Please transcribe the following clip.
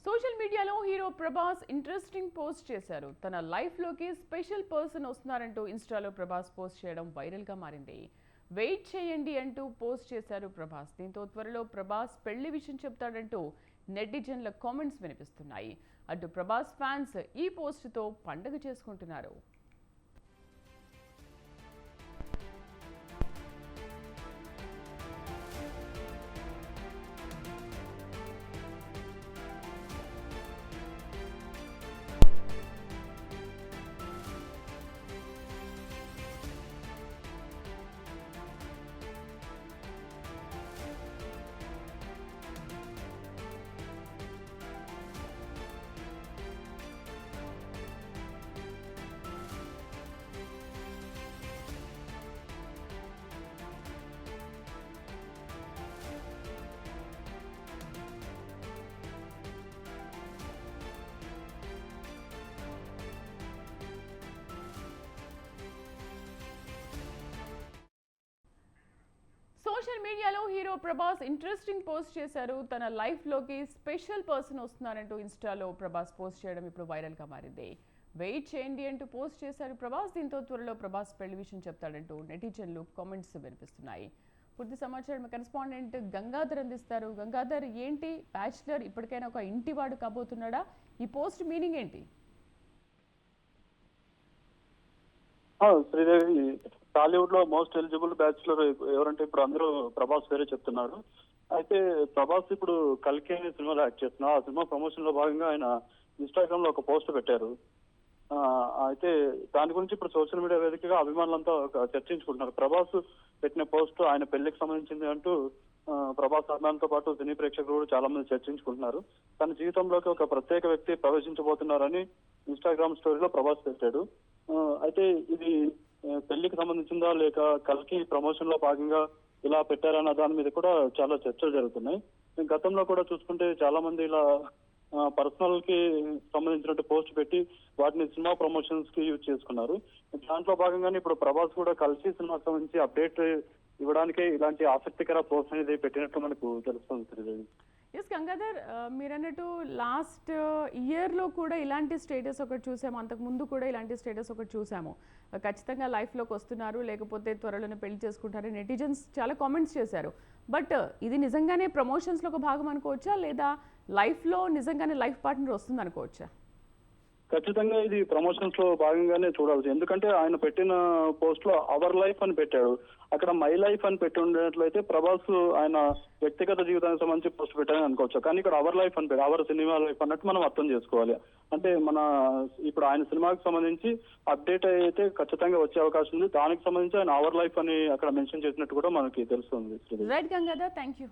Social మీడియాలో hero Prabhas interesting post చేశారు. తన లైఫ్లోకి స్పెషల్ పర్సన్ వస్తున్నారంటూ ఇన్స్టాలో ప్రభాస్ పోస్ట్ చేయడం వైరల్గా మారింది. వెయిట్ చేయండి అంటూ పోస్ట్ చేశారు ప్రభాస్. దీంతో త్వరలో ప్రభాస్ పెళ్లి విషయం చెప్తాడంటూ నెటిజన్ల కామెంట్స్ వినిపిస్తున్నాయి. అటు ప్రభాస్ ఫ్యాన్స్ ఈ పోస్ట్తో పండగ చేసుకుంటున్నారు. సోషల్ మీడియాలో హీరో ప్రభాస్ ఇంట్రెస్టింగ్ పోస్ట్ చేశారు. తన లైఫ్లోకి స్పెషల్ పర్సన్ వస్తున్నారంటూ ఇన్స్టాలో ప్రభాస్ పోస్ట్ చేయడం ఇప్పుడు వైరల్గా మారింది. వెయిట్ చేయండి అంటూ పోస్ట్ చేశారు ప్రభాస్. దీంతో త్వరలో ప్రభాస్ పెళ్లి విషయం చెప్తాడంటూ నెటిజన్లు కామెంట్స్ వినిపిస్తున్నాయి. పూర్తి సమాచారం కరెస్పాండెంట్ గంగాధర్ అందిస్తారు. గంగాధర్, ఏంటి బ్యాచులర్ ఇప్పటికైనా ఒక ఇంటివాడు కాబోతున్నాడా? ఈ పోస్ట్ మీనింగ్ ఏంటి? శ్రీదేవి, టాలీవుడ్ లో మోస్ట్ ఎలిజిబుల్ బ్యాచులర్ ఎవరంటే ఇప్పుడు అందరూ ప్రభాస్ పేరే చెప్తున్నారు. అయితే ప్రభాస్ ఇప్పుడు కల్కి అనే సినిమాలో యాక్ట్ చేస్తున్నారు. ఆ సినిమా ప్రమోషన్ లో భాగంగా ఆయన ఇన్స్టాగ్రామ్ లో ఒక పోస్ట్ పెట్టారు. అయితే దాని గురించి ఇప్పుడు సోషల్ మీడియా వేదికగా అభిమానులంతా చర్చించుకుంటున్నారు. ప్రభాస్ పెట్టిన పోస్ట్ ఆయన పెళ్లికి సంబంధించింది అంటూ ప్రభాస్ అభిమానులతో పాటు సినీ ప్రేక్షకులు కూడా చాలా మంది చర్చించుకుంటున్నారు. తన జీవితంలోకి ఒక ప్రత్యేక వ్యక్తి ప్రవేశించబోతున్నారని ఇన్స్టాగ్రామ్ స్టోరీలో ప్రభాస్ పెట్టాడు. అయితే ఇది పెళ్లికి సంబంధించిందా లేక కల్కి ప్రమోషన్ లో భాగంగా ఇలా పెట్టారన్న దాని మీద కూడా చాలా చర్చలు జరుగుతున్నాయి. గతంలో కూడా చూసుకుంటే చాలా మంది ఇలా పర్సనల్ కి సంబంధించినట్టు పోస్ట్ పెట్టి వాటిని సినిమా ప్రమోషన్స్ కి యూజ్ చేసుకున్నారు. దాంట్లో భాగంగానే ఇప్పుడు ప్రభాస్ కూడా కలిసి సినిమాకి సంబంధించి అప్డేట్ ఇవ్వడానికే ఇలాంటి ఆసక్తికర పోస్ట్ అనేది పెట్టినట్లు మనకు తెలుస్తుంది. ఎస్ గంగాధర్, మీరు అన్నట్టు లాస్ట్ ఇయర్లో కూడా ఇలాంటి స్టేటస్ ఒకటి చూసాము. అంతకుముందు కూడా ఇలాంటి స్టేటస్ ఒకటి చూసాము. ఖచ్చితంగా లైఫ్లోకి వస్తున్నారు, లేకపోతే త్వరలోనే పెళ్లి చేసుకుంటారు. నెటిజన్స్ చాలా కామెంట్స్ చేశారు. బట్ ఇది నిజంగానే ప్రమోషన్స్లో ఒక భాగం అనుకోవచ్చా, లేదా లైఫ్లో నిజంగానే లైఫ్ పార్ట్నర్ వస్తుంది అనుకోవచ్చా? ఖచ్చితంగా ఇది ప్రమోషన్స్ లో భాగంగానే చూడాల్సి, ఎందుకంటే ఆయన పెట్టిన పోస్ట్ లో అవర్ లైఫ్ అని పెట్టాడు. అక్కడ మై లైఫ్ అని పెట్టి ఉండేట్లయితే ప్రభాస్ ఆయన వ్యక్తిగత జీవితానికి సంబంధించి పోస్ట్ పెట్టాలని అనుకోవచ్చు. కానీ ఇక్కడ అవర్ లైఫ్ అని అవర్ సినిమా లైఫ్ అన్నట్టు మనం అర్థం చేసుకోవాలి. అంటే ఇప్పుడు ఆయన సినిమాకి సంబంధించి అప్డేట్ అయితే ఖచ్చితంగా వచ్చే అవకాశం ఉంది. దానికి సంబంధించి ఆయన అవర్ లైఫ్ అని అక్కడ మెన్షన్ చేసినట్టు కూడా మనకి తెలుస్తుంది. Right Gangadhar, thank you.